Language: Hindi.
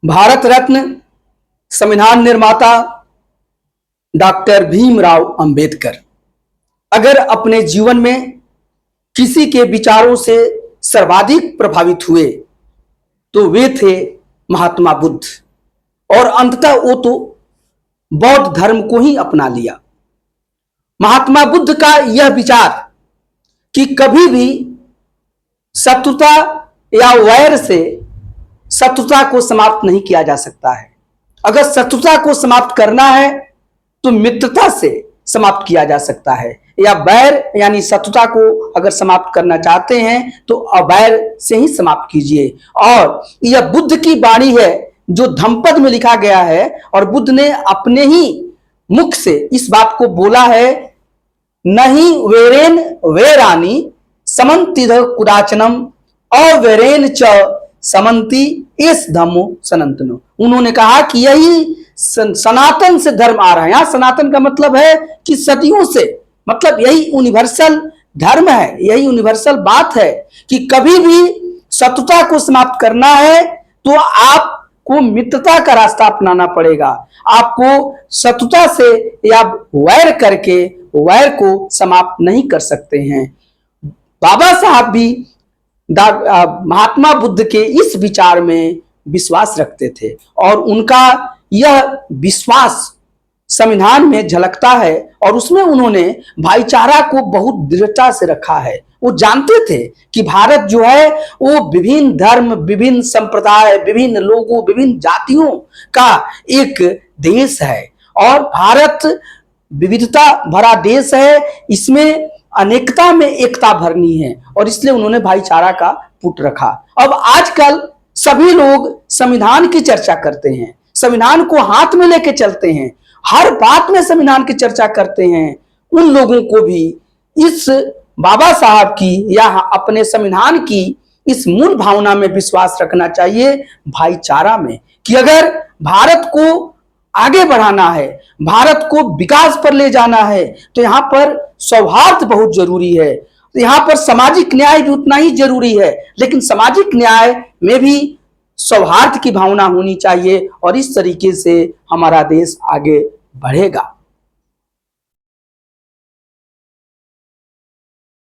भारत रत्न संविधान निर्माता डॉक्टर भीमराव अंबेडकर अगर अपने जीवन में किसी के विचारों से सर्वाधिक प्रभावित हुए तो वे थे महात्मा बुद्ध। और अंततः वो तो बौद्ध धर्म को ही अपना लिया। महात्मा बुद्ध का यह विचार कि कभी भी शत्रुता या वैर से शत्रुता को समाप्त नहीं किया जा सकता है। अगर शत्रुता को समाप्त करना है तो मित्रता से समाप्त किया जा सकता है, या वैर यानी शत्रुता को अगर समाप्त करना चाहते हैं तो अवैर से ही समाप्त कीजिए। और यह बुद्ध की वाणी है जो धम्मपद में लिखा गया है, और बुद्ध ने अपने ही मुख से इस बात को बोला है, नहीं वेरेन वेरानी समन्तिध कुदाचनम अवेरेन च समन्ति इस धम्मो सनातनो। उन्होंने कहा कि यही सनातन से धर्म आ रहा है। यहां सनातन का मतलब है कि सदियों से, मतलब यही यूनिवर्सल धर्म है, यही यूनिवर्सल बात है कि कभी भी शत्रुता को समाप्त करना है तो आपको मित्रता का रास्ता अपनाना पड़ेगा। आपको शत्रुता से या वैर करके वैर को समाप्त नहीं कर सकते हैं। बाबा साहब भी महात्मा बुद्ध के इस विचार में विश्वास रखते थे, और उनका यह विश्वास संविधान में झलकता है, और उसमें उन्होंने भाईचारा को बहुत दृढ़ता से रखा है। वो जानते थे कि भारत जो है वो विभिन्न धर्म, विभिन्न संप्रदाय, विभिन्न लोगों, विभिन्न जातियों का एक देश है, और भारत विविधता भरा देश है। इसमें अनेकता में एकता भरनी है, और इसलिए उन्होंने भाईचारा का पुट रखा। अब आजकल सभी लोग संविधान की चर्चा करते हैं, संविधान को हाथ में लेके चलते हैं, हर बात में संविधान की चर्चा करते हैं। उन लोगों को भी इस बाबा साहब की या अपने संविधान की इस मूल भावना में विश्वास रखना चाहिए, भाईचारा में, कि अगर भारत को आगे बढ़ाना है, भारत को विकास पर ले जाना है, तो यहां पर सौहार्द बहुत जरूरी है। तो यहां पर सामाजिक न्याय भी उतना ही जरूरी है, लेकिन सामाजिक न्याय में भी सौहार्द की भावना होनी चाहिए, और इस तरीके से हमारा देश आगे बढ़ेगा।